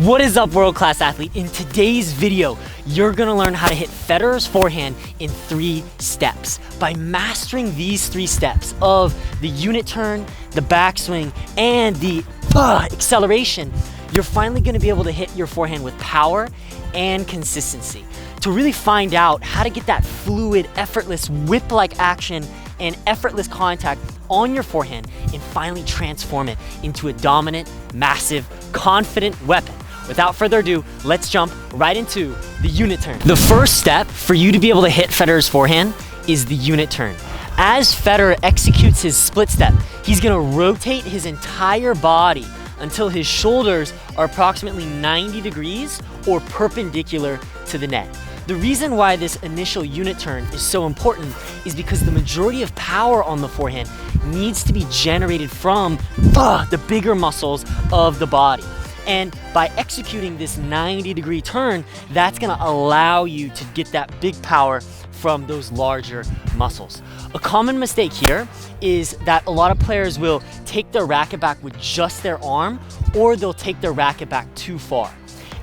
What is up, world-class athlete? In today's video, you're gonna learn how to hit Federer's forehand in 3 steps. By mastering these 3 steps of the unit turn, the backswing, and the acceleration, you're finally gonna be able to hit your forehand with power and consistency. To really find out how to get that fluid, effortless, whip-like action and effortless contact on your forehand and finally transform it into a dominant, massive, confident weapon. Without further ado, let's jump right into the unit turn. The first step for you to be able to hit Federer's forehand is the unit turn. As Federer executes his split step, he's gonna rotate his entire body until his shoulders are approximately 90 degrees or perpendicular to the net. The reason why this initial unit turn is so important is because the majority of power on the forehand needs to be generated from the bigger muscles of the body. And by executing this 90-degree turn, that's gonna allow you to get that big power from those larger muscles. A common mistake here is that a lot of players will take their racket back with just their arm, or they'll take their racket back too far.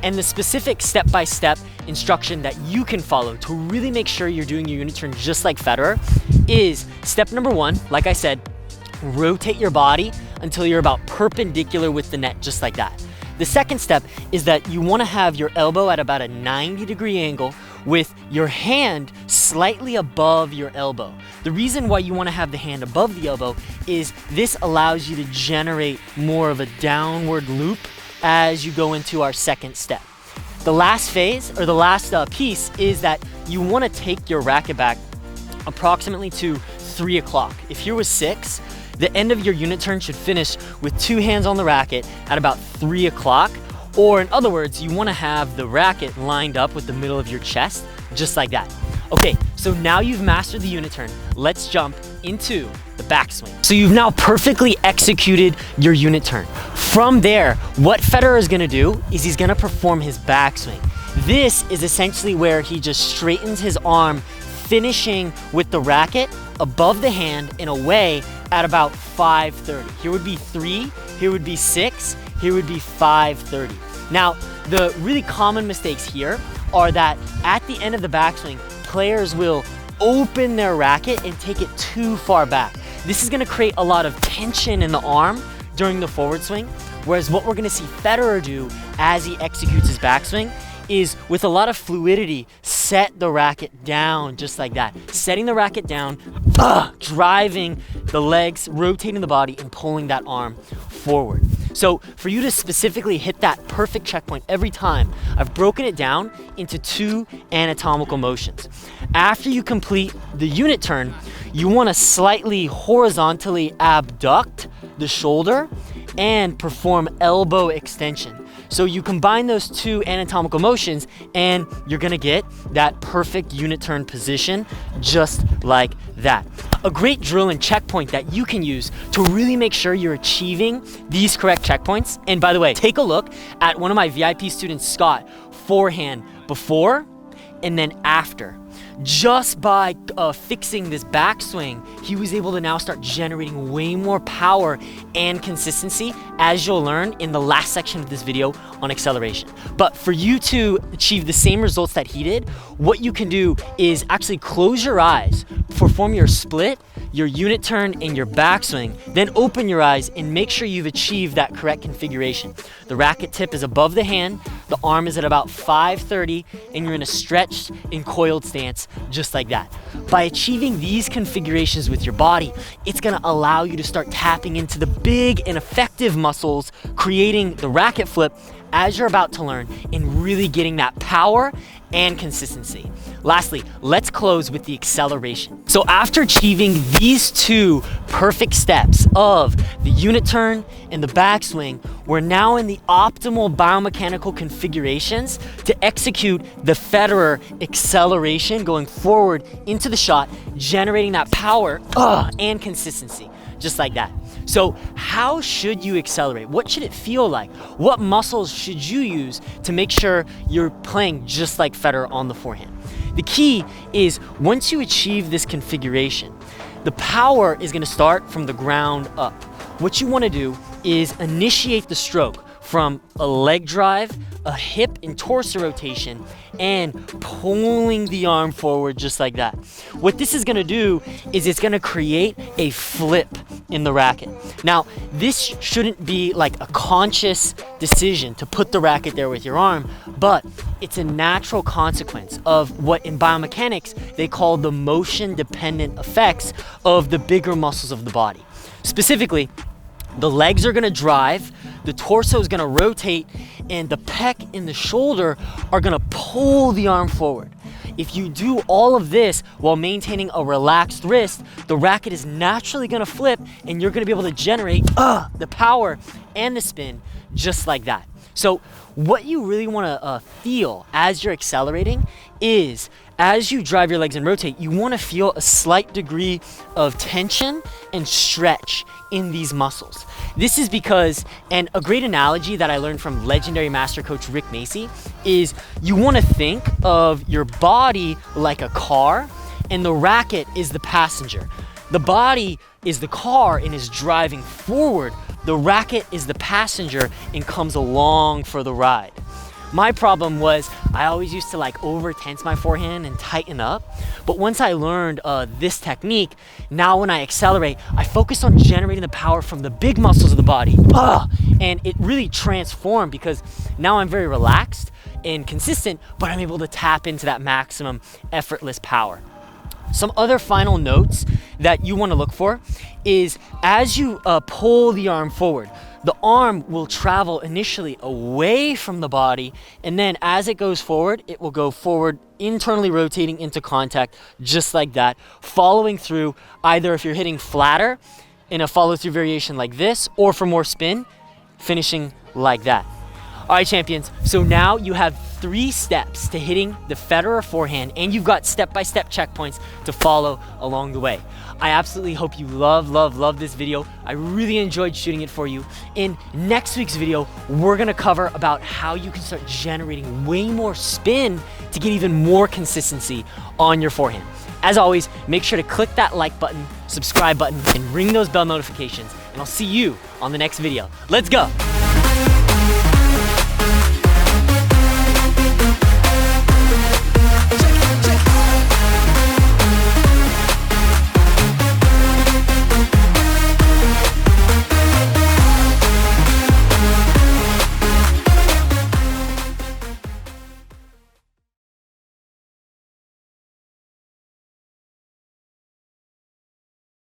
And the specific step-by-step instruction that you can follow to really make sure you're doing your unit turn just like Federer is step number 1, like I said, rotate your body until you're about perpendicular with the net, just like that. The second step is that you want to have your elbow at about a 90-degree angle with your hand slightly above your elbow. The reason why you want to have the hand above the elbow is this allows you to generate more of a downward loop as you go into our second step. The last phase, or the last piece, is that you want to take your racket back approximately to 3 o'clock. If you're with 6, the end of your unit turn should finish with 2 hands on the racket at about 3 o'clock. Or in other words, you want to have the racket lined up with the middle of your chest, just like that. Okay, so now you've mastered the unit turn. Let's jump into the backswing. So you've now perfectly executed your unit turn. From there, what Federer is gonna do is he's gonna perform his backswing. This is essentially where he just straightens his arm, finishing with the racket above the hand and away at about 5:30. Here would be 3, here would be 6, here would be 5:30. Now, the really common mistakes here are that at the end of the backswing, players will open their racket and take it too far back. This is gonna create a lot of tension in the arm during the forward swing, whereas what we're gonna see Federer do as he executes his backswing is, with a lot of fluidity, set the racket down just like that. Setting the racket down, driving the legs, rotating the body, and pulling that arm forward. So for you to specifically hit that perfect checkpoint every time, I've broken it down into 2 anatomical motions. After you complete the unit turn, you want to slightly horizontally abduct the shoulder and perform elbow extension. So you combine those 2 anatomical motions and you're gonna get that perfect unit turn position just like that. A great drill and checkpoint that you can use to really make sure you're achieving these correct checkpoints. And by the way, take a look at one of my VIP students, Scott, forehand before and then after. Just by fixing this backswing, he was able to now start generating way more power and consistency, as you'll learn in the last section of this video on acceleration. But for you to achieve the same results that he did, what you can do is actually close your eyes, perform your split, your unit turn, and your backswing, then open your eyes and make sure you've achieved that correct configuration. The racket tip is above the hand, the arm is at about 5:30, and you're in a stretched and coiled stance just like that. By achieving these configurations with your body, it's gonna allow you to start tapping into the big and effective muscles, creating the racket flip as you're about to learn, and really getting that power and consistency. Lastly, let's close with the acceleration. So after achieving these 2 perfect steps of the unit turn and the backswing, we're now in the optimal biomechanical configurations to execute the Federer acceleration going forward into the shot, generating that power and consistency, just like that. So how should you accelerate? What should it feel like? What muscles should you use to make sure you're playing just like Federer on the forehand? The key is, once you achieve this configuration, the power is gonna start from the ground up. What you wanna do is initiate the stroke from a leg drive a hip and torso rotation and pulling the arm forward just like that. What this is gonna do is it's gonna create a flip in the racket. Now, this shouldn't be like a conscious decision to put the racket there with your arm, but it's a natural consequence of what in biomechanics they call the motion dependent effects of the bigger muscles of the body. Specifically, the legs are gonna drive, the torso is gonna rotate, and the pec and the shoulder are gonna pull the arm forward. If you do all of this while maintaining a relaxed wrist, the racket is naturally gonna flip and you're gonna be able to generate the power and the spin just like that. So what you really wanna feel as you're accelerating is, as you drive your legs and rotate, you wanna feel a slight degree of tension and stretch in these muscles. This is because, and a great analogy that I learned from legendary master coach Rick Macy is, you wanna think of your body like a car and the racket is the passenger. The body is the car and is driving forward. The racket is the passenger and comes along for the ride. My problem was I always used to like over tense my forehand and tighten up. But once I learned this technique, now when I accelerate, I focus on generating the power from the big muscles of the body. And it really transformed because now I'm very relaxed and consistent, but I'm able to tap into that maximum effortless power. Some other final notes that you want to look for is, as you pull the arm forward, the arm will travel initially away from the body, and then as it goes forward, it will go forward, internally rotating into contact, just like that, following through, either if you're hitting flatter in a follow-through variation like this, or for more spin, finishing like that. All right, champions, so now you have 3 steps to hitting the Federer forehand, and you've got step-by-step checkpoints to follow along the way. I absolutely hope you love this video. I really enjoyed shooting it for you. In next week's video, we're gonna cover about how you can start generating way more spin to get even more consistency on your forehand. As always, make sure to click that like button, subscribe button, and ring those bell notifications, and I'll see you on the next video. Let's go.